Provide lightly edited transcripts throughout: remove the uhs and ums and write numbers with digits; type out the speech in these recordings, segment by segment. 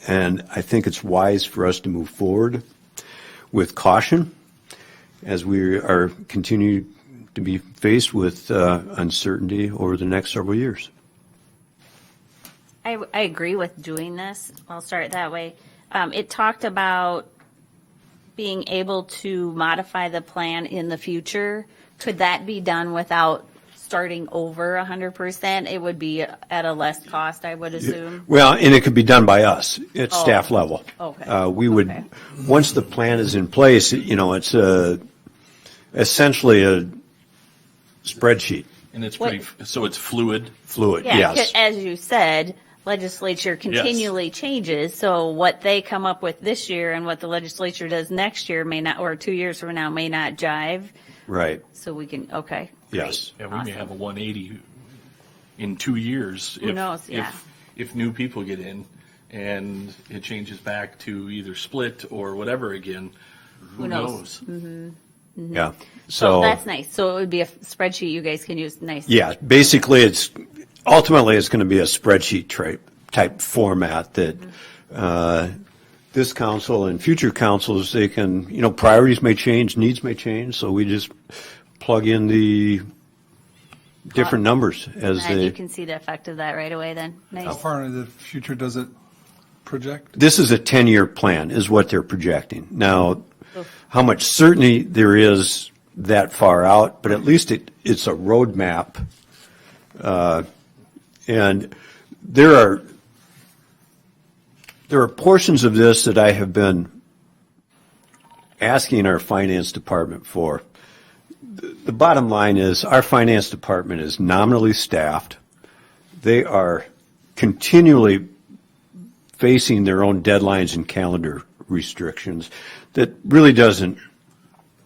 And I think it's wise for us to move forward with caution as we are continue to be faced with uncertainty over the next several years. I agree with doing this. I'll start that way. It talked about being able to modify the plan in the future. Could that be done without starting over 100%? It would be at a less cost, I would assume. Well, and it could be done by us at staff level. Okay. We would, Okay. once the plan is in place, it's essentially a spreadsheet. And it's pretty, so it's fluid. Fluid, Yeah, yes. as you said, legislature continually changes, so what they come up with this year and what the legislature does next year may not, or 2 years from now, may not jive. Right. So we can, okay. Yes. Yeah, we may have a 180 in 2 years. Who knows, yeah. If new people get in and it changes back to either split or whatever again, who knows? Yeah. So that's nice. So it would be a spreadsheet you guys can use. Nice. Yeah, basically ultimately it's going to be a spreadsheet type format that this council and future councils, they can, priorities may change, needs may change, so we just plug in the different numbers as And they. you can see the effect of that right away then. How Nice. far into the future does it project? This is a 10-year plan is what they're projecting. Now, how much certainty there is that far out, but at least it's a roadmap. And there are portions of this that I have been asking our finance department for. The bottom line is our finance department is nominally staffed. They are continually facing their own deadlines and calendar restrictions that really doesn't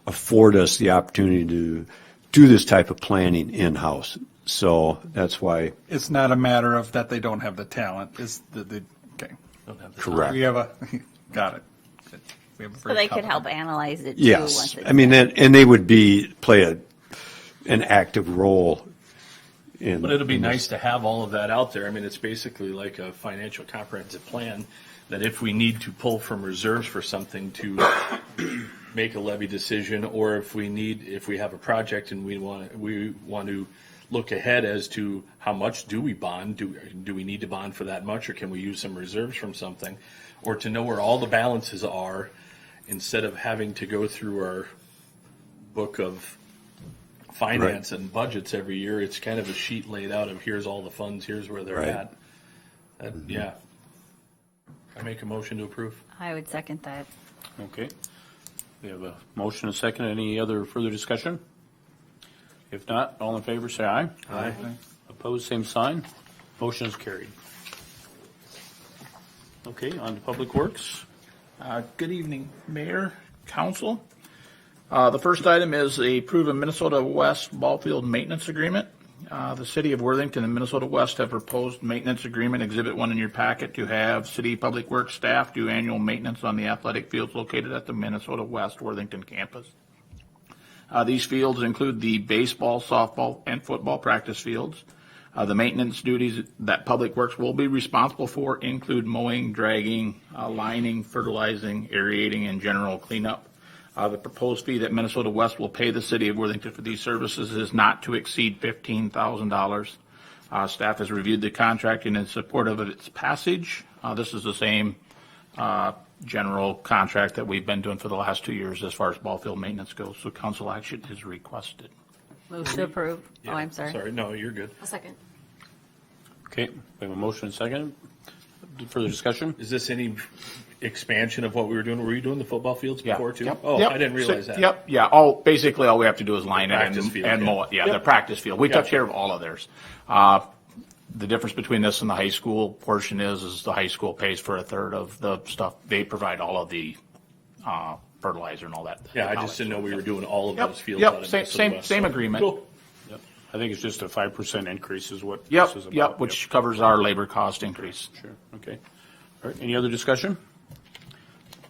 afford us the opportunity to do this type of planning in-house. So that's why. It's not a matter of that they don't have the talent. It's okay. Correct. We have got it. Good. We have a So very they could competent- help analyze it too. Yes, once it's I mean, and they would play an active role in. But it'll be in this. nice to have all of that out there. I mean, it's basically like a financial comprehensive plan that if we need to pull from reserves for something to make a levy decision, or if we have a project and we want to look ahead as to how much do we bond, do we need to bond for that much, or can we use some reserves from something, or to know where all the balances are instead of having to go through our book of finance and budgets every year. It's kind of a sheet laid out of here's all the funds, here's where they're Right. at. Yeah. I make a motion to approve. I would second that. Okay. We have a motion and a second. Any other further discussion? If not, all in favor, say aye. Aye. Opposed, same sign. Motion is carried. Okay, on to Public Works. Good evening, Mayor, Council. The first item is approve a Minnesota West Ballfield Maintenance Agreement. The City of Worthington and Minnesota West have proposed maintenance agreement, Exhibit 1 in your packet, to have City Public Works staff do annual maintenance on the athletic fields located at the Minnesota West Worthington campus. These fields include the baseball, softball, and football practice fields. The maintenance duties that Public Works will be responsible for include mowing, dragging, lining, fertilizing, aerating, and general cleanup. The proposed fee that Minnesota West will pay the City of Worthington for these services is not to exceed $15,000. Staff has reviewed the contract and in support of its passage. This is the same general contract that we've been doing for the last 2 years as far as ball field maintenance goes, so council action is requested. Move to approve. Oh, I'm sorry. Sorry, no, you're good. A second. Okay, we have a motion and a second. Further discussion? Is this any expansion of what we were doing? Were you doing the football fields Yeah. before too? Yep. Oh, Yep. I didn't realize So- that. Yep, yeah, basically all we have to do is line it Practice field, and yeah. mow it. Yeah, Yep. the practice field. We took Gotcha. care of all of theirs. The difference between this and the high school portion is the high school pays for a third of the stuff. They provide all of the fertilizer and all that. Yeah, I just didn't know we were doing all of Yep, those fields. out yep, of same, Minnesota same, West. same agreement. Cool. Yep. I think it's just a 5% increase is what Yep, this is about. yep, which covers our labor cost increase. Sure, okay. All right, any other discussion?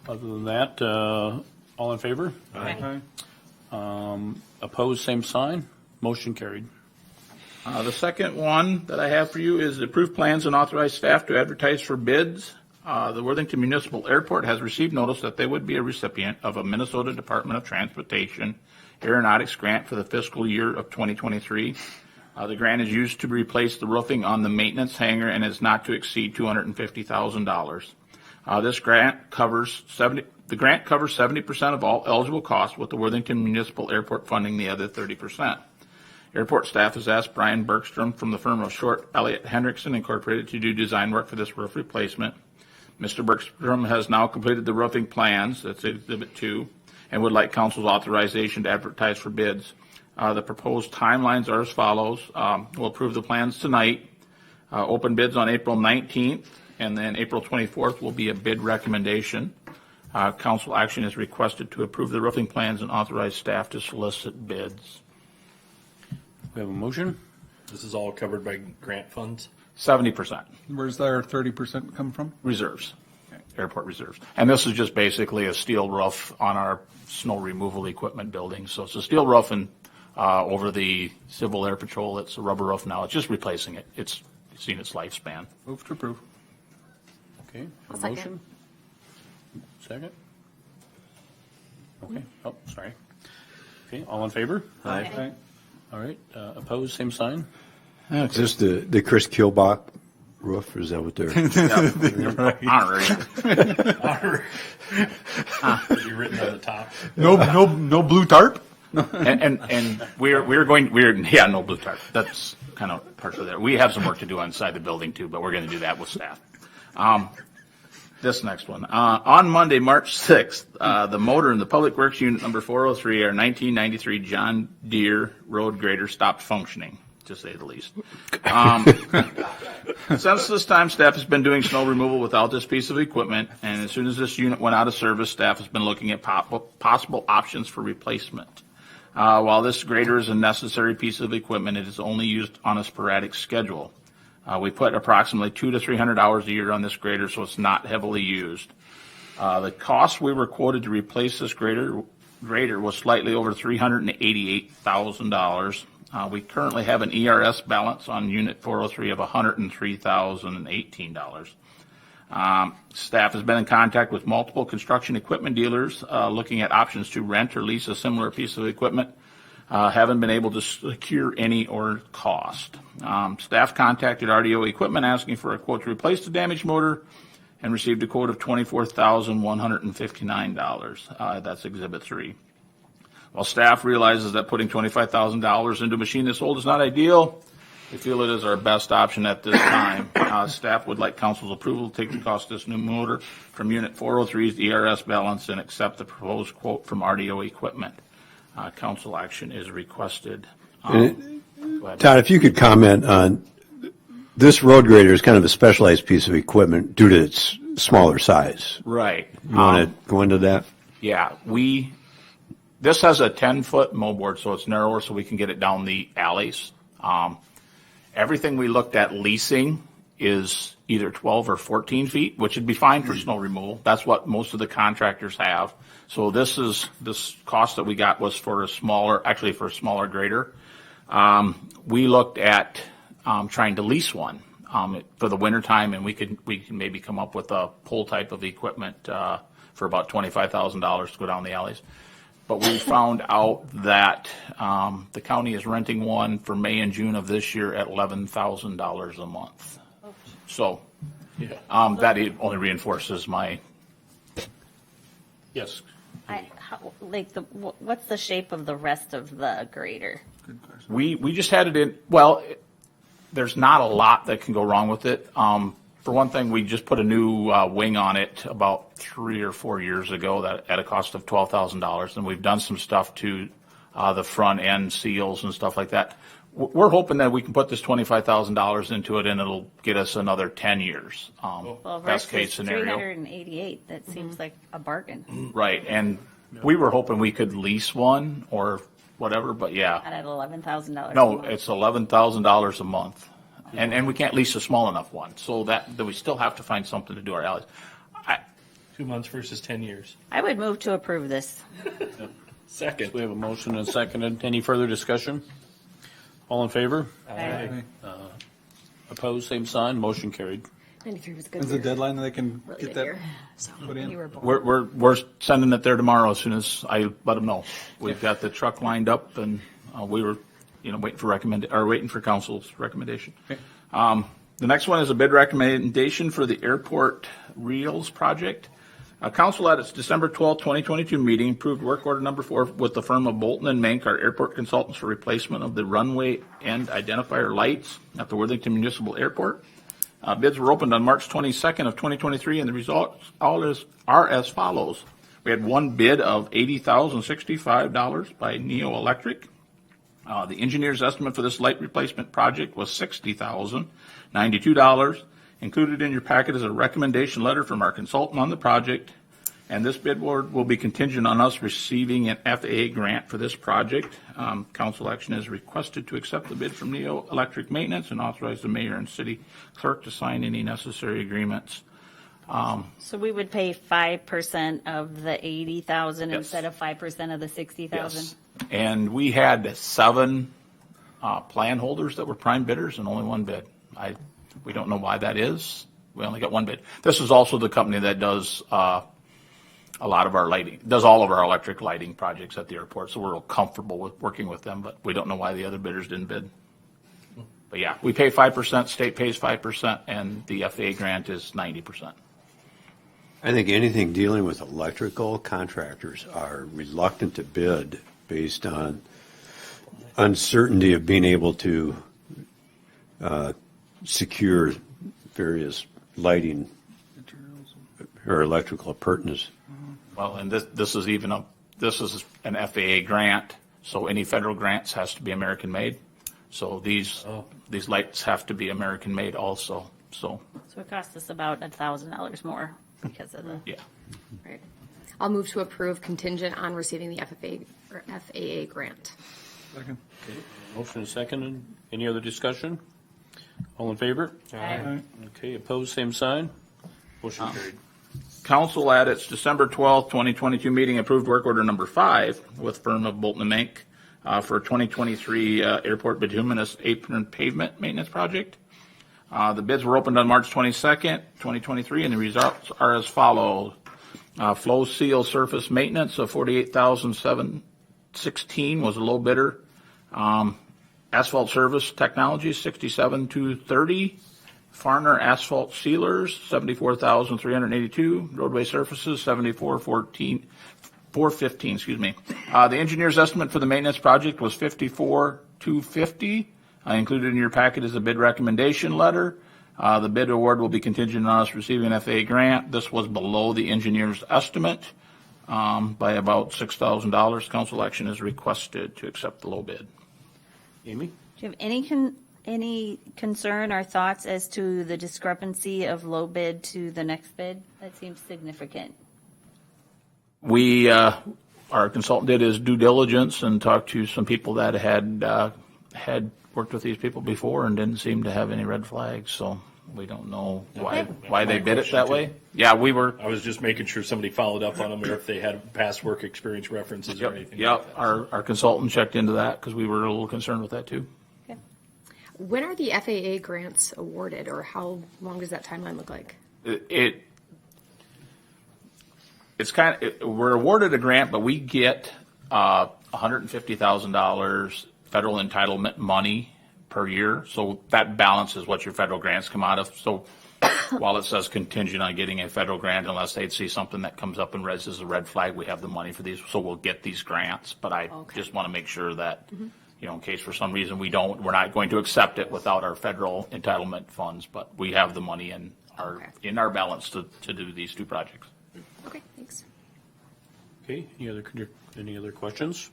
Other than that, all in favor? Aye. Opposed, same sign. Motion carried. The second one that I have for you is approve plans and authorize staff to advertise for bids. The Worthington Municipal Airport has received notice that they would be a recipient of a Minnesota Department of Transportation Aeronautics grant for the fiscal year of 2023. The grant is used to replace the roofing on the maintenance hangar and is not to exceed $250,000. This grant covers 70% of all eligible costs, with the Worthington Municipal Airport funding the other 30%. Airport staff has asked Brian Bergstrom from the firm of Short Elliott Hendrickson Incorporated to do design work for this roof replacement. Mr. Bergstrom has now completed the roofing plans, that's Exhibit 2, and would like council's authorization to advertise for bids. The proposed timelines are as follows. We'll approve the plans tonight. Open bids on April 19th, and then April 24th will be a bid recommendation. Council action is requested to approve the roofing plans and authorize staff to solicit bids. We have a motion? This is all covered by grant funds? 70%. Where's our 30% come from? Reserves, airport reserves. And this is just basically a steel roof on our snow removal equipment building. So it's a steel roof and over the Civil Air Patrol, it's a rubber roof now. It's just replacing it. It's seen its lifespan. Move to approve. Okay, a second. motion? Second? Okay, oh, sorry. Okay, all in favor? Okay. All right, opposed, same sign? Is this the Chris Kilbach roof, or is that what they're? Honorary. Is it written on the top? No blue tarp? And we're no blue tarp. That's kind of partially there. We have some work to do inside the building too, but we're going to do that with staff. This next one. On Monday, March 6th, the motor in the Public Works Unit number 403, our 1993 John Deere road grader stopped functioning, to say the least. Since this time, staff has been doing snow removal without this piece of equipment, and as soon as this unit went out of service, staff has been looking at possible options for replacement. While this grader is a necessary piece of equipment, it is only used on a sporadic schedule. We put approximately 200 to 300 hours a year on this grader, so it's not heavily used. The cost we were quoted to replace this grader was slightly over $388,000. We currently have an ERS balance on Unit 403 of $103,018. Staff has been in contact with multiple construction equipment dealers looking at options to rent or lease a similar piece of equipment. Haven't been able to secure any or cost. Staff contacted RDO Equipment asking for a quote to replace the damaged motor and received a quote of $24,159. That's Exhibit 3. While staff realizes that putting $25,000 into a machine this old is not ideal, we feel it is our best option at this time. Staff would like council's approval to take the cost of this new motor from Unit 403's ERS balance and accept the proposed quote from RDO Equipment. Council action is requested. Go ahead. Todd, if you could comment on, this road grader is kind of a specialized piece of equipment due to its smaller size. Right. You want to go into that? Yeah, this has a 10-foot moldboard, so it's narrower, so we can get it down the alleys. Everything we looked at leasing is either 12 or 14 feet, which would be fine for snow removal. That's what most of the contractors have. So this cost that we got was for a smaller grader. We looked at trying to lease one for the wintertime, and we can maybe come up with a pull type of equipment for about $25,000 to go down the alleys. But we found out that the county is renting one for May and June of this year at $11,000 a month. So that only reinforces my. Yes. What's the shape of the rest of the grader? We just had it in. Well, there's not a lot that can go wrong with it. For one thing, we just put a new wing on it about 3 or 4 years ago that at a cost of $12,000, and we've done some stuff to the front end seals and stuff like that. We're hoping that we can put this $25,000 into it, and it'll get us another 10 years. Well, Best case versus scenario. 388, that seems like a bargain. Right, and we were hoping we could lease one or whatever, but yeah. Not at $11,000. No, it's $11,000 a month. And we can't lease a small enough one, so that we still have to find something to do our alleys. 2 months versus 10 years. I would move to approve this. Second. We have a motion and seconded. Any further discussion? All in favor? Aye. Opposed, same sign. Motion carried. 93 was a good When's the year. deadline that they can Really get good that year. So, put in? you were born. We're sending it there tomorrow as soon as I let them know. We've got the truck lined up, and we were, waiting for council's recommendation. The next one is a bid recommendation for the airport reels project. Council at its December 12, 2022 meeting approved work order number 4 with the firm of Bolton and Mank, our airport consultants, for replacement of the runway end identifier lights at the Worthington Municipal Airport. Bids were opened on March 22nd of 2023, and the results are as follows. We had one bid of $80,065 by Neo Electric. The engineer's estimate for this light replacement project was $60,092. Included in your packet is a recommendation letter from our consultant on the project, and this bid award will be contingent on us receiving an FAA grant for this project. Council action is requested to accept the bid from Neo Electric Maintenance and authorize the mayor and city clerk to sign any necessary agreements. So we would pay 5% of the 80,000 Yes. instead of 5% of the 60,000? Yes. And we had 7 plan holders that were prime bidders and only one bid. We don't know why that is. We only got one bid. This is also the company that does a lot of our lighting, does all of our electric lighting projects at the airport, so we're real comfortable with working with them, but we don't know why the other bidders didn't bid. But yeah, we pay 5%, state pays 5%, and the FAA grant is 90%. I think anything dealing with electrical contractors are reluctant to bid based on uncertainty of being able to secure various lighting or electrical appurtenance. Well, and this is an FAA grant, so any federal grants has to be American made. So these lights have to be American made also. So So it cost us about $1,000 more because of the. yeah. Right. I'll move to approve contingent on receiving the FAA grant. Second. Motion is seconded. Any other discussion? All in favor? Aye. Okay, opposed, same sign. Motion carried. Council at its December 12th, 2022 meeting approved work order number 5 with firm of Bolton and Mank for 2023 airport bituminous apron pavement maintenance project. The bids were opened on March 22nd, 2023, and the results are as follows. Flow seal surface maintenance of $48,716 was a low bidder. Asphalt service technologies, $67,230. Farner asphalt sealers, $74,382. Roadway surfaces, $74,415. Excuse me. The engineer's estimate for the maintenance project was $54,250. Included in your packet is a bid recommendation letter. The bid award will be contingent on us receiving an FAA grant. This was below the engineer's estimate by about $6,000. Council action is requested to accept the low bid. Amy? Do you have any concern or thoughts as to the discrepancy of low bid to the next bid? That seems significant. We, our consultant did his due diligence and talked to some people that had worked with these people before and didn't seem to have any red flags, so we don't know why they bid it that way. Yeah, we were. I was just making sure somebody followed up on them or if they had past work experience references or anything like Yep, that. our consultant checked into that because we were a little concerned with that too. Okay. When are the FAA grants awarded, or how long does that timeline look like? We're awarded a grant, but we get $150,000 federal entitlement money per year. So that balances what your federal grants come out of. So while it says contingent on getting a federal grant, unless they'd see something that comes up and raises a red flag, we have the money for these. So we'll get these grants. But I just want to make sure that, in case for some reason we're not going to accept it without our federal entitlement funds, but we have the money in our balance to do these 2 projects. Okay, thanks. Okay, any other questions?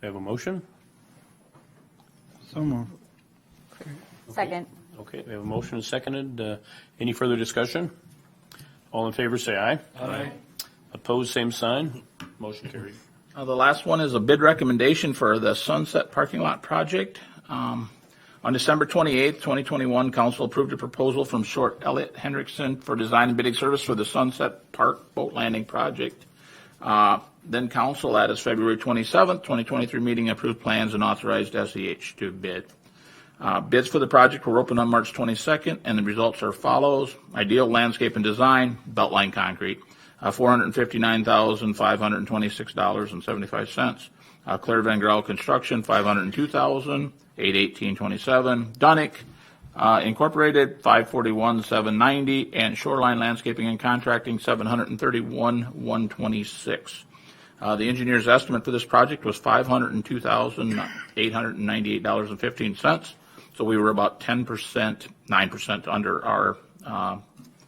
We have a motion? So moved. Second. Okay, we have a motion and seconded. Any further discussion? All in favor, say aye. Aye. Opposed, same sign. Motion carried. The last one is a bid recommendation for the Sunset Parking Lot Project. On December 28th, 2021, council approved a proposal from Short Elliott Hendrickson for design and bidding service for the Sunset Park Boat Landing Project. Then council at its February 27th, 2023 meeting approved plans and authorized SEH to bid. Bids for the project were opened on March 22nd, and the results are follows. Ideal Landscape and Design, Beltline Concrete, $459,526.75. Claire Van Grell Construction, $502,818.27. Dunick Incorporated, $541,790, and Shoreline Landscaping and Contracting, $731,126. The engineer's estimate for this project was $502,898.15. So we were about 10%, 9% under our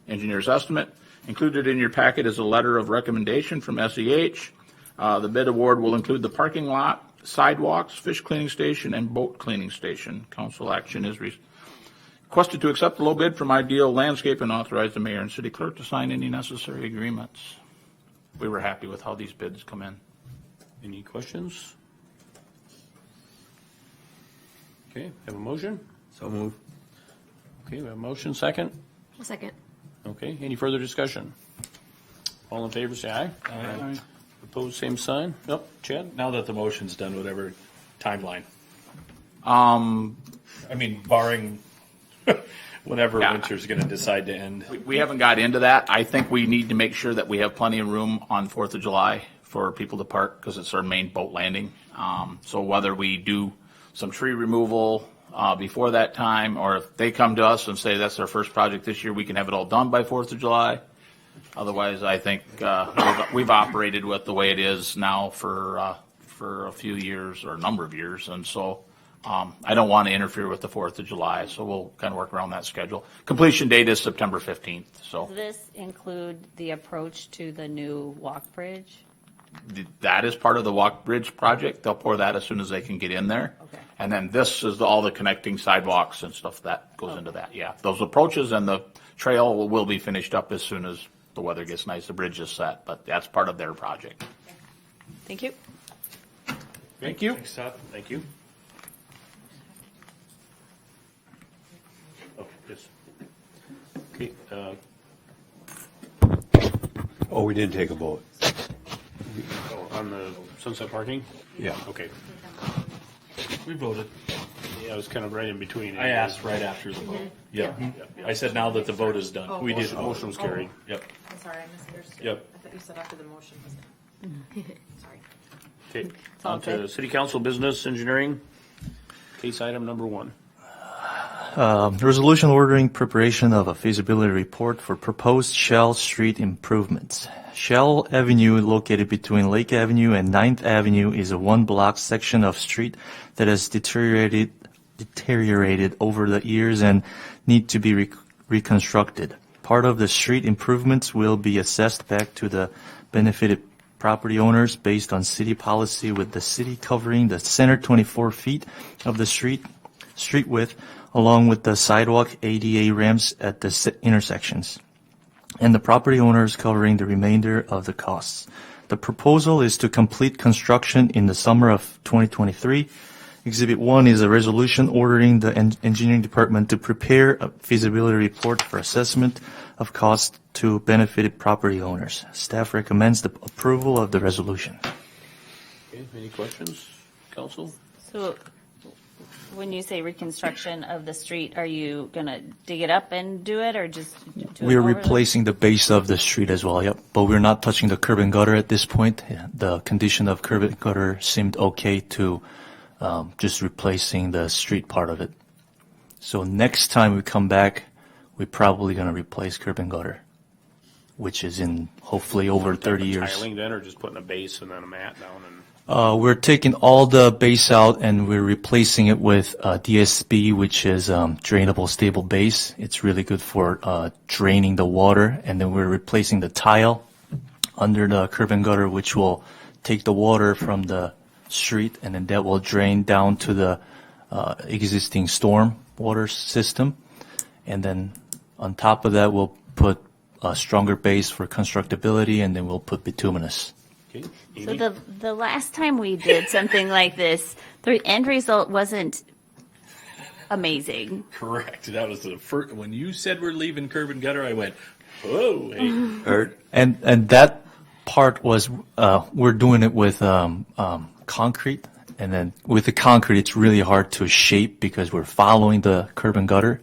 engineer's estimate. Included in your packet is a letter of recommendation from SEH. The bid award will include the parking lot, sidewalks, fish cleaning station, and boat cleaning station. Council action is requested to accept the low bid from Ideal Landscape and authorize the mayor and city clerk to sign any necessary agreements. We were happy with how these bids come in. Any questions? Okay, have a motion? So move. Okay, we have a motion, second. A second. Okay, any further discussion? All in favor, say aye. Aye. Opposed, same sign. Nope, Chad? Now that the motion's done, whatever timeline. Um, I mean, barring whenever Yeah. winter's going to decide to end. we haven't got into that. I think we need to make sure that we have plenty of room on 4th of July for people to park because it's our main boat landing. So whether we do some tree removal before that time, or if they come to us and say that's our first project this year, we can have it all done by 4th of July. Otherwise, I think we've operated with the way it is now for a few years or a number of years, and so I don't want to interfere with the 4th of July, so we'll kind of work around that schedule. Completion date is September 15th, so Does this include the approach to the new walk bridge? that is part of the walk bridge project. They'll pour that as soon as they can get in there. Okay. And then this is all the connecting sidewalks and stuff that goes into that, yeah. Those approaches and the trail will be finished up as soon as the weather gets nice, the bridge is set, but that's part of their project. Thank you. Thank you. Thanks, Todd. Thank you. Oh, yes. Okay, Oh, we didn't take a vote. on the Sunset Parking? Yeah. Okay. We voted. Yeah, I was kind of right in between. I asked right after the vote. Yep. I said now that the vote is done. We did, motion was carried. Yep. I'm sorry, I misunderstood. Yep. I thought you said after the motion was done. Sorry. Okay, all on to good. City Council Business Engineering, case item number 1. Resolution ordering preparation of a feasibility report for proposed Shell Street improvements. Shell Avenue, located between Lake Avenue and 9th Avenue, is a one-block section of street that has deteriorated over the years and need to be reconstructed. Part of the street improvements will be assessed back to the benefited property owners based on city policy, with the city covering the center 24 feet of the street width, along with the sidewalk ADA ramps at the intersections, and the property owners covering the remainder of the costs. The proposal is to complete construction in the summer of 2023. Exhibit 1 is a resolution ordering the engineering department to prepare a feasibility report for assessment of cost to benefited property owners. Staff recommends the approval of the resolution. Okay, any questions, council? So when you say reconstruction of the street, are you going to dig it up and do it, or just do it We're over replacing the base of the street as well, yep. But we're not touching the curb and gutter at this point. The condition of curb and gutter seemed okay to just replacing the street part of it. So next time we come back, we're probably going to replace curb and gutter, which is in hopefully over 30 years. Tiling then, or just putting a base and then a mat down and? We're taking all the base out and we're replacing it with DSB, which is drainable stable base. It's really good for draining the water. And then we're replacing the tile under the curb and gutter, which will take the water from the street, and then that will drain down to the existing storm water system. And then on top of that, we'll put a stronger base for constructability, and then we'll put bituminous. Okay, So Amy? the last time we did something like this, the end result wasn't amazing. Correct. That was the first. When you said we're leaving curb and gutter, I went, oh, hey. And that part was we're doing it with concrete And then with the concrete, it's really hard to shape because we're following the curb and gutter.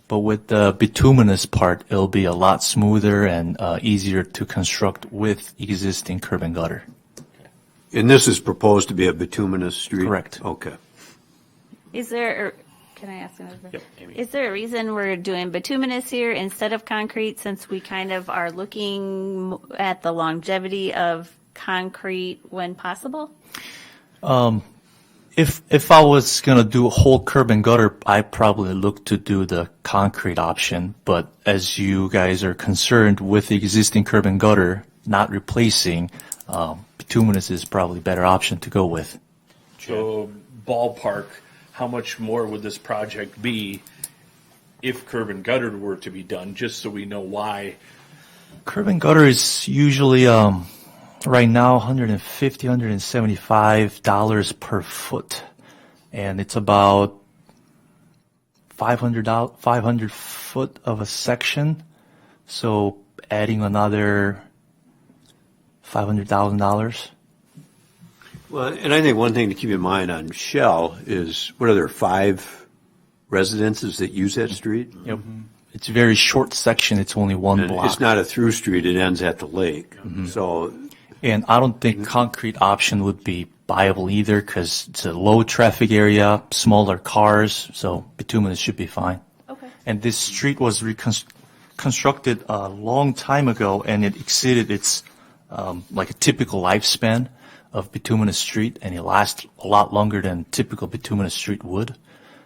But with the bituminous part, it'll be a lot smoother and easier to construct with existing curb and gutter. And this is proposed to be a bituminous street? Correct. Okay. Is there, can I ask another? Yep, Amy. Is there a reason we're doing bituminous here instead of concrete, since we kind of are looking at the longevity of concrete when possible? If I was gonna do a whole curb and gutter, I'd probably look to do the concrete option. But as you guys are concerned with the existing curb and gutter, not replacing, bituminous is probably a better option to go with. So ballpark, how much more would this project be if curb and gutter were to be done, just so we know why? Curb and gutter is usually, right now, $150, $175 per foot. And it's about 500 foot of a section. So adding another $500,000. Well, and I think one thing to keep in mind on Shell is, what are there, 5 residences that use that street? Yep. It's a very short section. It's only one And block. it's not a through street, it ends at the lake. So, And I don't think concrete option would be viable either because it's a low traffic area, smaller cars, so bituminous should be fine. Okay. And this street was constructed a long time ago, and it exceeded its like a typical lifespan of bituminous street, and it lasts a lot longer than typical bituminous street would.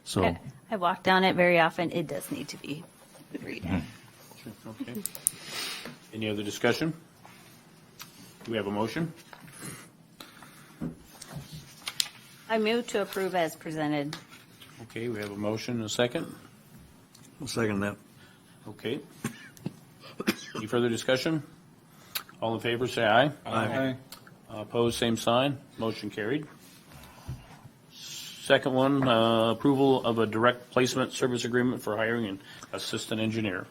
So I walk down it very often. It does need to be redone. Okay. Any other discussion? Do we have a motion? I move to approve as presented. Okay, we have a motion and a second. I'll second that. Okay. Any further discussion? All in favor, say aye. Aye. Opposed, same sign. Motion carried. Second one, approval of a direct placement service agreement for hiring an assistant engineer.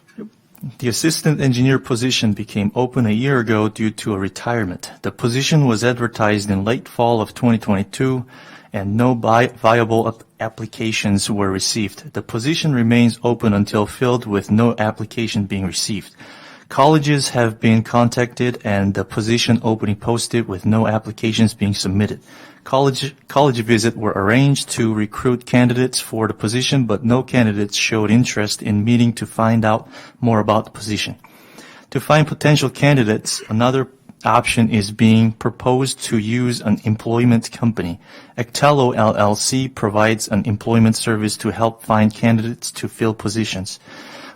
the assistant engineer position became open a year ago due to a retirement. The position was advertised in late fall of 2022, and no viable applications were received. The position remains open until filled, with no application being received. Colleges have been contacted and the position opening posted with no applications being submitted. College visits were arranged to recruit candidates for the position, but no candidates showed interest in meeting to find out more about the position. To find potential candidates, another option is being proposed to use an employment company. Actello LLC provides an employment service to help find candidates to fill positions.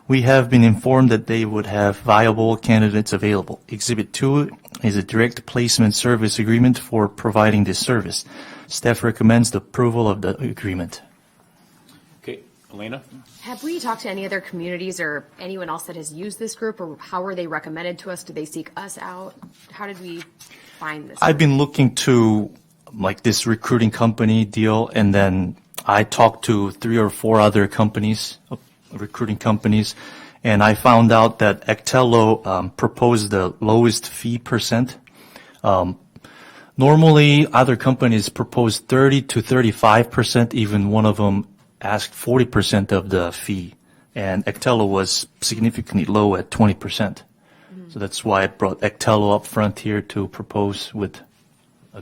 We have been informed that they would have viable candidates available. Exhibit 2 is a direct placement service agreement for providing this service. Staff recommends the approval of the agreement. Okay, Elena? Have we talked to any other communities or anyone else that has used this group, or how were they recommended to us? Did they seek us out? How did we find this? I've been looking to like this recruiting company deal, and then I talked to 3 or 4 other companies, recruiting companies, and I found out that Actello proposed the lowest fee percent. Normally, other companies propose 30 to 35%. Even one of them asked 40% of the fee, and Actello was significantly low at 20%. So that's why I brought Actello up front here to propose with,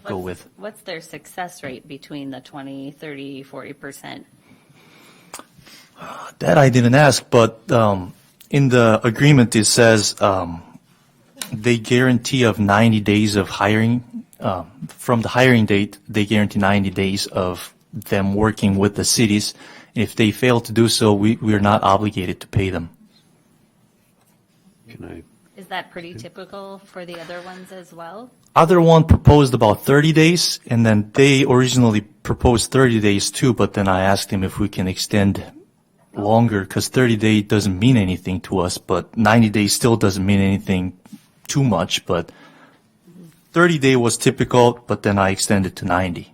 go with. What's their success rate between the 20, 30, 40%? That I didn't ask, but in the agreement it says they guarantee of 90 days of hiring. From the hiring date, they guarantee 90 days of them working with the cities. If they fail to do so, we are not obligated to pay them. Can I? Is that pretty typical for the other ones as well? Other one proposed about 30 days, and then they originally proposed 30 days too, but then I asked them if we can extend longer, because 30 days doesn't mean anything to us, but 90 days still doesn't mean anything too much, but 30 day was typical, but then I extended to 90.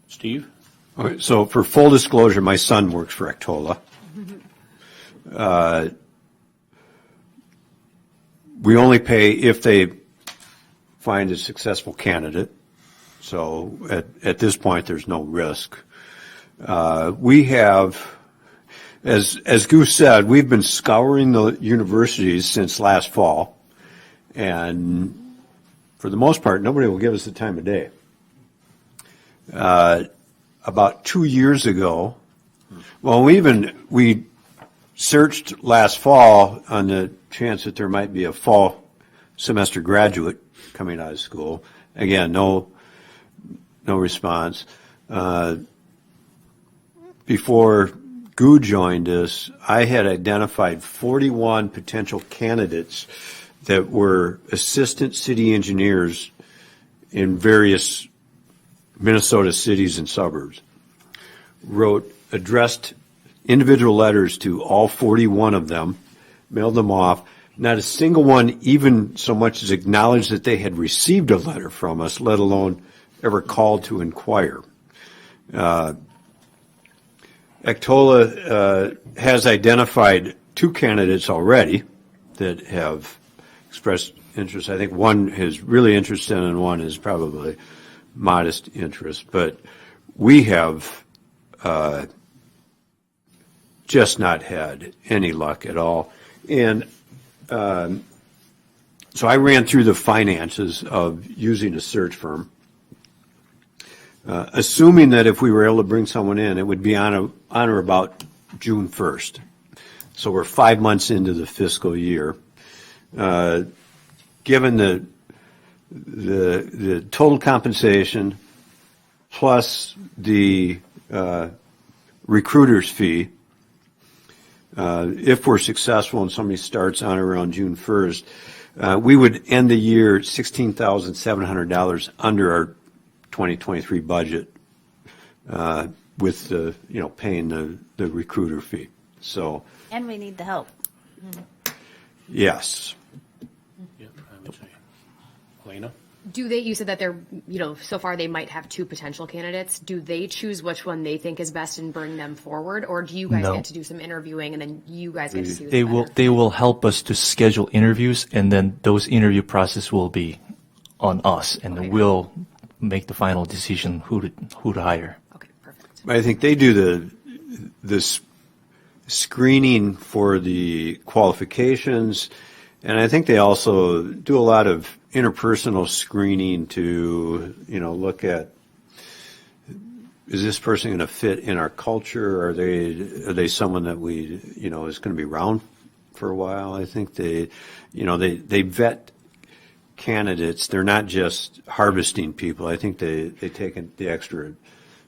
Steve? All right, so for full disclosure, my son works for Actola. We only pay if they find a successful candidate. So at this point, there's no risk. We have, as Goose said, we've been scouring the universities since last fall, and for the most part, nobody will give us the time of day. About 2 years ago, well, we searched last fall on the chance that there might be a fall semester graduate coming out of school. Again, no response. Before Goo joined us, I had identified 41 potential candidates that were assistant city engineers in various Minnesota cities and suburbs. Addressed individual letters to all 41 of them, mailed them off. Not a single one even so much as acknowledged that they had received a letter from us, let alone ever called to inquire. Ectola has identified 2 candidates already that have expressed interest. I think one is really interested and one is probably modest interest. But we have just not had any luck at all. And so I ran through the finances of using a search firm. Assuming that if we were able to bring someone in, it would be on or about June 1st. So we're 5 months into the fiscal year. Given the total compensation plus the recruiter's fee, if we're successful and somebody starts on or around June 1st, we would end the year $16,700 under our 2023 budget with the, paying the recruiter fee. So. And we need the help. Yes. Yeah, I would say. Elena? You said that they're, so far they might have 2 potential candidates. Do they choose which one they think is best and bring them forward? Or do you guys No. get to do some interviewing and then you guys get to see who's They better? will help us to schedule interviews, and then those interview process will be on us, and Okay. we'll make the final decision who to hire. Okay, perfect. I think they do this screening for the qualifications, and I think they also do a lot of interpersonal screening to, look at, is this person going to fit in our culture? Are they someone that is going to be around for a while? I think they vet candidates. They're not just harvesting people. I think they take the extra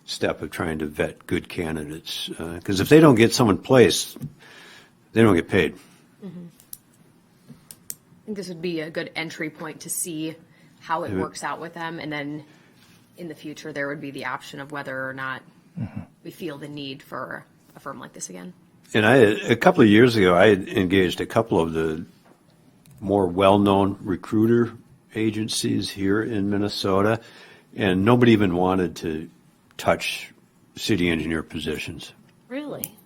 step of trying to vet good candidates. Because if they don't get someone placed, they don't get paid. Mm-hmm. I think this would be a good entry point to see how it works out with them. And then in the future, there would be the option of whether or not we feel the need for a firm like this again. And a couple of years ago, I had engaged a couple of the more well-known recruiter agencies here in Minnesota, and nobody even wanted to touch city engineer positions. Really?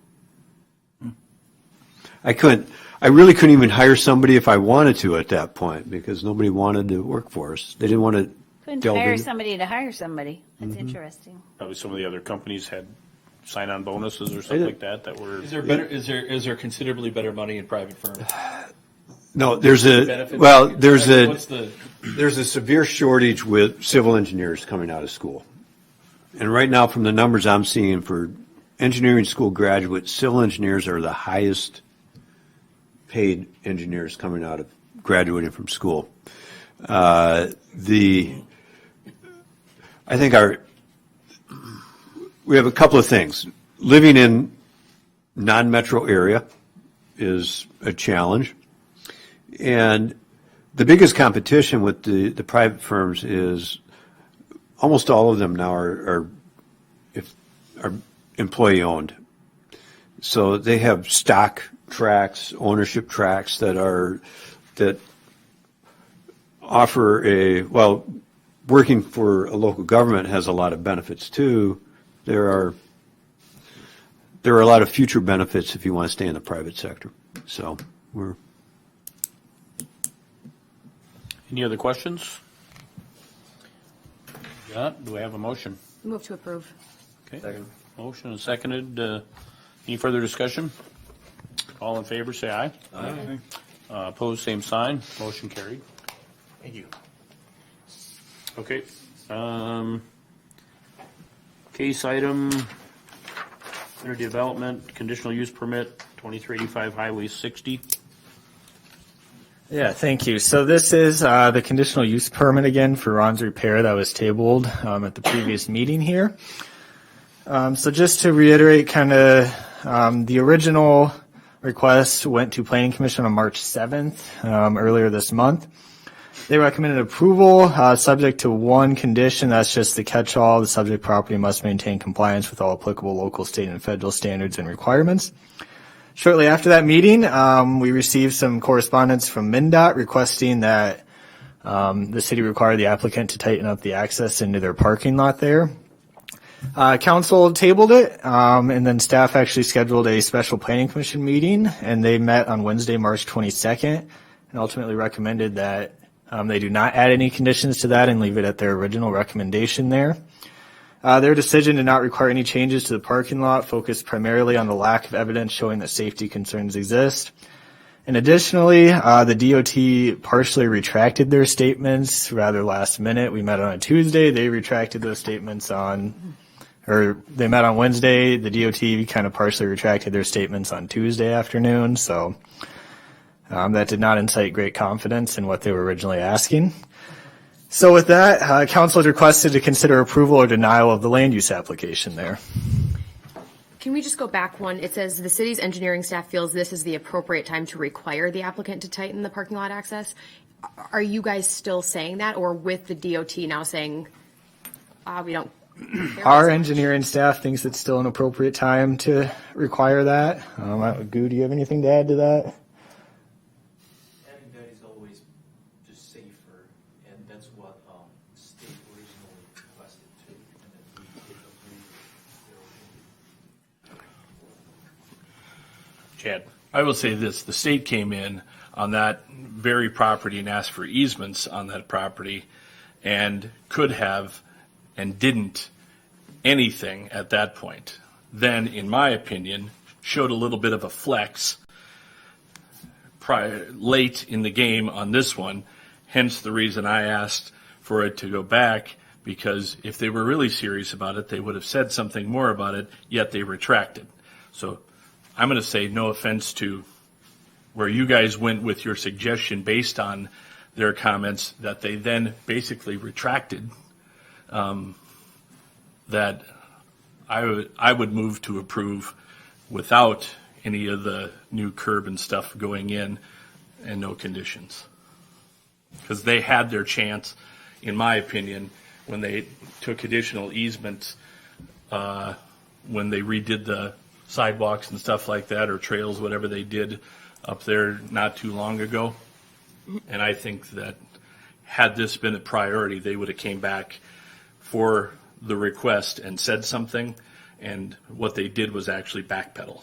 I really couldn't even hire somebody if I wanted to at that point because nobody wanted to work for us. They didn't want to Couldn't delve hire in. somebody to hire somebody. That's interesting. Probably some of the other companies had sign-on bonuses or something like that were. Is there considerably better money in private firms? No, there's Benefits? What's the there's a severe shortage with civil engineers coming out of school. And right now, from the numbers I'm seeing for engineering school graduates, civil engineers are the highest paid engineers coming out of graduating from school. I think we have a couple of things. Living in non-metro area is a challenge. And the biggest competition with the private firms is almost all of them now are employee owned. So they have stock tracks, ownership tracks that offer working for a local government has a lot of benefits too. There are a lot of future benefits if you want to stay in the private sector. So we're. Any other questions? Do we have a motion? Move to approve. Okay. Motion and seconded. Any further discussion? All in favor, say aye. Aye. Opposed, same sign. Motion carried. Thank you. Okay. Case item, under development, conditional use permit, 2385 Highway 60. Yeah, thank you. So this is the conditional use permit again for Ron's Repair that was tabled at the previous meeting here. So just to reiterate, kind of the original request went to Planning Commission on March 7th, earlier this month. They recommended approval, subject to one condition. That's just the catch-all. The subject property must maintain compliance with all applicable local, state, and federal standards and requirements. Shortly after that meeting, we received some correspondence from MnDOT requesting that the city require the applicant to tighten up the access into their parking lot there. Council tabled it, and then staff actually scheduled a special planning commission meeting, and they met on Wednesday, March 22nd, and ultimately recommended that they do not add any conditions to that and leave it at their original recommendation there. Their decision to not require any changes to the parking lot focused primarily on the lack of evidence showing that safety concerns exist. And additionally, the DOT partially retracted their statements rather last minute. We met on a Tuesday. They retracted those statements they met on Wednesday. The DOT kind of partially retracted their statements on Tuesday afternoon. So that did not incite great confidence in what they were originally asking. So with that, council is requested to consider approval or denial of the land use application there. Can we just go back one? It says the city's engineering staff feels this is the appropriate time to require the applicant to tighten the parking lot access. Are you guys still saying that, or with the DOT now saying, we don't? Our engineering staff thinks it's still an appropriate time to require that. Goo, do you have anything to add to that? Having that is always just safer, and that's what state originally requested too, and then we did agree with their Chad. I will say this, the state came in on that very property and asked for easements on that property and could have and didn't anything at that point. Then, in my opinion, showed a little bit of a flex late in the game on this one, hence the reason I asked for it to go back, because if they were really serious about it, they would have said something more about it, yet they retracted. So I'm going to say no offense to where you guys went with your suggestion based on their comments that they then basically retracted, that I would move to approve without any of the new curb and stuff going in and no conditions. Because they had their chance, in my opinion, when they took additional easements, when they redid the sidewalks and stuff like that, or trails, whatever they did up there not too long ago. And I think that had this been a priority, they would have came back for the request and said something, and what they did was actually backpedal.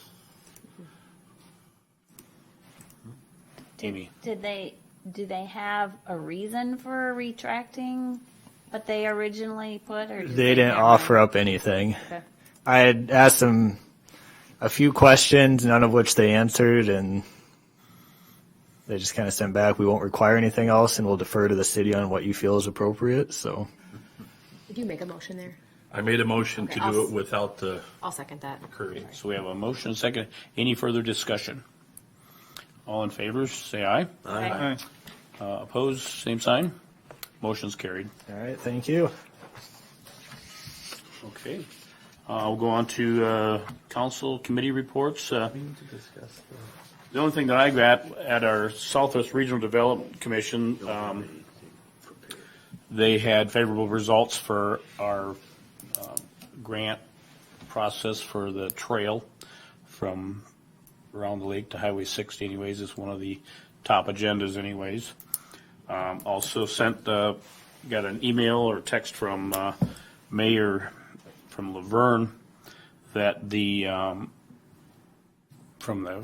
Amy. Do they have a reason for retracting what they originally put, or They didn't offer up anything. Okay. I had asked them a few questions, none of which they answered, and they just kind of sent back, we won't require anything else, and we'll defer to the city on what you feel is appropriate. So Did you make a motion there? I made a motion to Okay, do I'll it without the I'll second that. curb. So we have a motion and second. Any further discussion? All in favor, say aye. Aye. Opposed, same sign. Motion's carried. all right, thank you. Okay. We'll go on to council committee reports. The only thing that I got at our Southwest Regional Development Commission, they had favorable results for our grant process for the trail from around the lake to Highway 60 anyways. It's one of the top agendas anyways. Also got an email or text from Mayor from Laverne that from the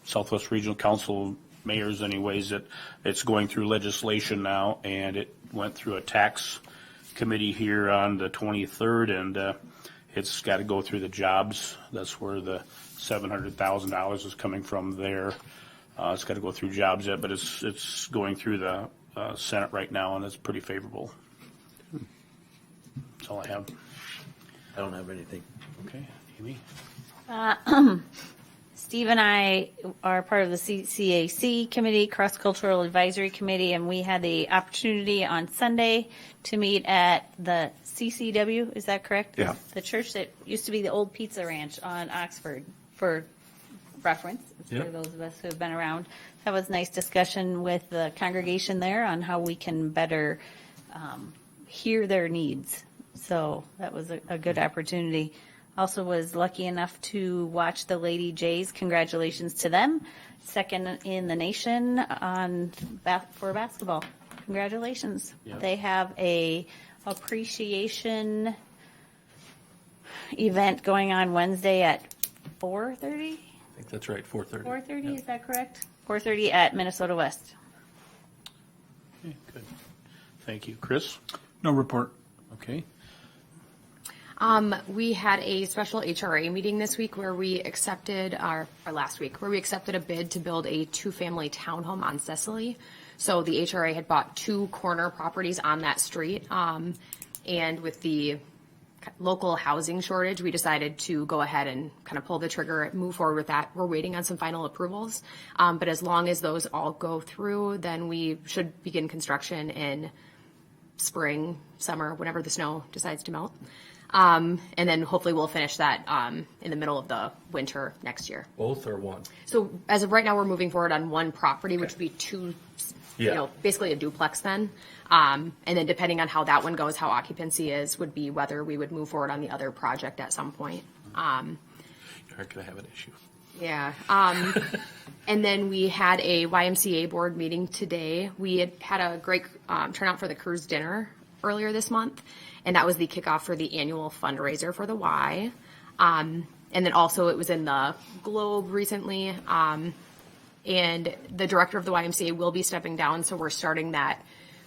Southwest Regional Council mayors anyways, that it's going through legislation now, and it went through a tax committee here on the 23rd, and it's got to go through the jobs. That's where the $700,000 is coming from there. It's got to go through jobs yet, but it's going through the Senate right now, and it's pretty favorable. That's all I have. I don't have anything. Okay, Amy? Steve and I are part of the CCAC committee, Cross Cultural Advisory Committee, and we had the opportunity on Sunday to meet at the CCW, is that correct? Yeah. The church that used to be the old Pizza Ranch on Oxford, for reference, for Yep. those of us who have been around. That was nice discussion with the congregation there on how we can better hear their needs. So that was a good opportunity. Also was lucky enough to watch the Lady Jays. Congratulations to them. Second in the nation for basketball. Congratulations. Yep. They have a appreciation event going on Wednesday at 4:30? I think that's right, 4:30. 4:30, is that correct? 4:30 at Minnesota West. Okay, good. Thank you. Chris? No report. Okay. We had a special HRA meeting this week where we accepted, or last week, where we accepted a bid to build a two-family townhome on Cecily. So the HRA had bought 2 corner properties on that street. And with the local housing shortage, we decided to go ahead and kind of pull the trigger and move forward with that. We're waiting on some final approvals. But as long as those all go through, then we should begin construction in spring, summer, whenever the snow decides to melt. And then hopefully we'll finish that in the middle of the winter next year. Both or one? So as of right now, we're moving forward on one property, which would be 2, Yeah. basically a duplex then. And then depending on how that one goes, how occupancy is, would be whether we would move forward on the other project at some point. You aren't going to have an issue. Yeah. And then we had a YMCA board meeting today. We had a great turnout for the cruise dinner earlier this month, and that was the kickoff for the annual fundraiser for the Y. And then also it was in the Globe recently, and the director of the YMCA will be stepping down, so we're starting that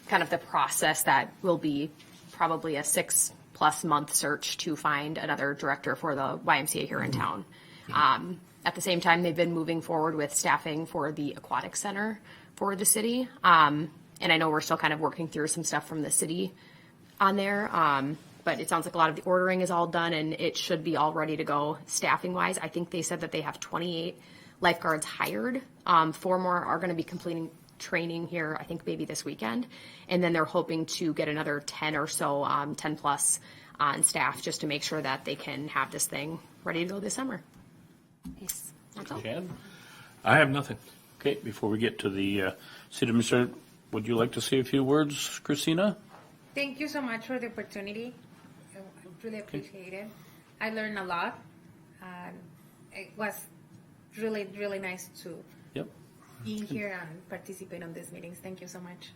kind of the process that will be probably a 6+ month search to find another director for the YMCA here in town. At the same time, they've been moving forward with staffing for the aquatic center for the city. And I know we're still kind of working through some stuff from the city on there. But it sounds like a lot of the ordering is all done and it should be all ready to go staffing wise. I think they said that they have 28 lifeguards hired. 4 more are going to be completing training here, I think maybe this weekend. And then they're hoping to get another 10 or so, 10 plus on staff just to make sure that they can have this thing ready to go this summer. Nice. That's all. Chad? I have nothing. Okay, before we get to the city administrator, would you like to say a few words, Christina? Thank you so much for the opportunity. I really appreciate it. I learned a lot. It was really, really nice to Yep. be here and participate on these meetings. Thank you so much.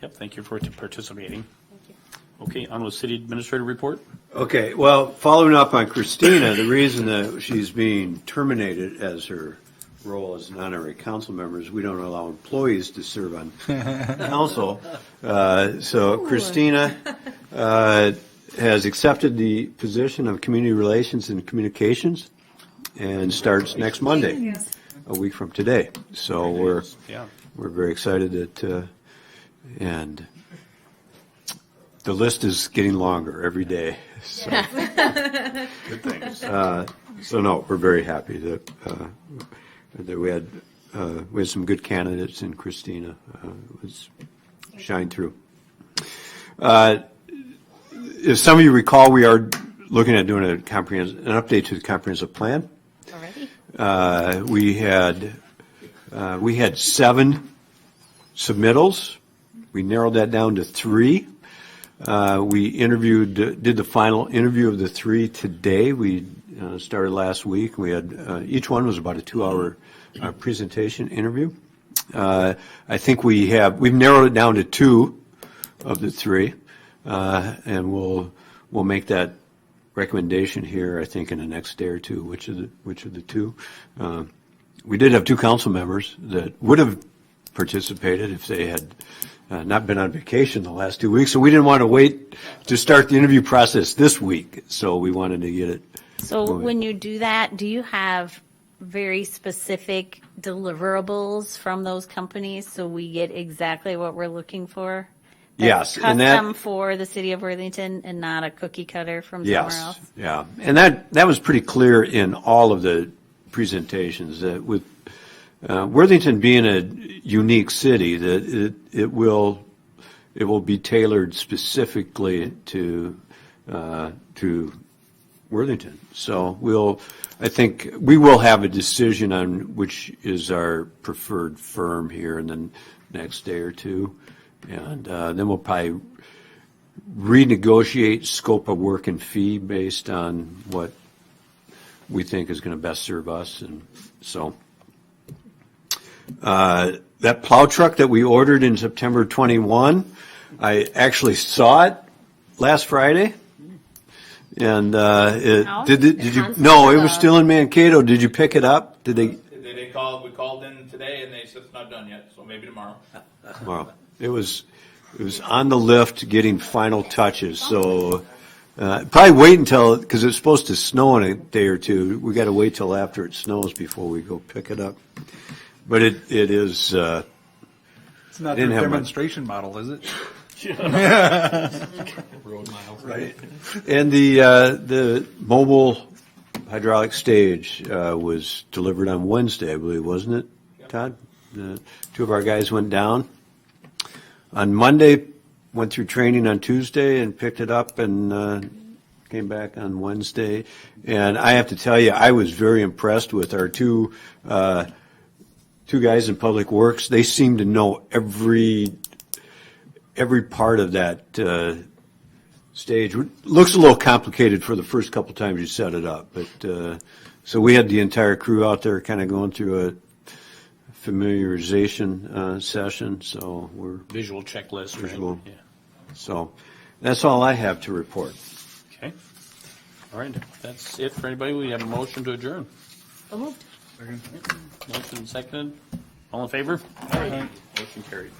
Yep, thank you for participating. Thank you. Okay, on with city administrator report. Okay, well, following up on Christina, the reason that she's being terminated as her role as an honorary council member is we don't allow employees to serve on council. So Christina has accepted the position of community relations and communications and starts next Monday, a week from today. So Yeah. we're very excited that, and the list is getting longer every day. So, Good things. so no, we're very happy that we had some good candidates, and Christina was shined through. If some of you recall, we are looking at doing an update to the comprehensive plan. Already? We had 7 submittals. We narrowed that down to 3. We did the final interview of the 3 today. We started last week. We had each one was about a 2-hour presentation interview. I think we've narrowed it down to 2 of the 3, and we'll make that recommendation here, I think, in the next day or two. Which of the 2? We did have 2 council members that would have participated if they had not been on vacation the last 2 weeks, so we didn't want to wait to start the interview process this week. So we wanted to get it. So going. when you do that, do you have very specific deliverables from those companies so we get exactly what we're looking for? Yes, That's and that- custom for the city of Worthington and not a cookie cutter from somewhere Yes, else? yeah, and that was pretty clear in all of the presentations, that with Worthington being a unique city, that it will be tailored specifically to Worthington. So I think we will have a decision on which is our preferred firm here in the next day or two, and then we'll probably renegotiate scope of work and fee based on what we think is going to best serve us. And so that plow truck that we ordered in September 21, I actually saw it last Friday. And did you? No, it was still in Mankato. Did you pick it up? Did they? They called. We called in today, and they said it's not done yet. So maybe tomorrow. Well, it was on the lift getting final touches. So probably wait until, because it's supposed to snow in a day or two. We got to wait till after it snows before we go pick it up. But it is. It's not didn't their have much. demonstration model, is it? Road miles. Right. And the mobile hydraulic stage was delivered on Wednesday, I believe, wasn't it, Todd? Two of our guys went down on Monday, went through training on Tuesday, and picked it up and came back on Wednesday. And I have to tell you, I was very impressed with our two guys in Public Works. They seem to know every part of that stage. Looks a little complicated for the first couple times you set it up, but so we had the entire crew out there kind of going through a familiarization session. So we're Visual checklist, right? Visual. Yeah. so that's all I have to report. Okay. All right, that's it for anybody. We have a motion to adjourn. So moved. Motion seconded. All in favor? Motion carried.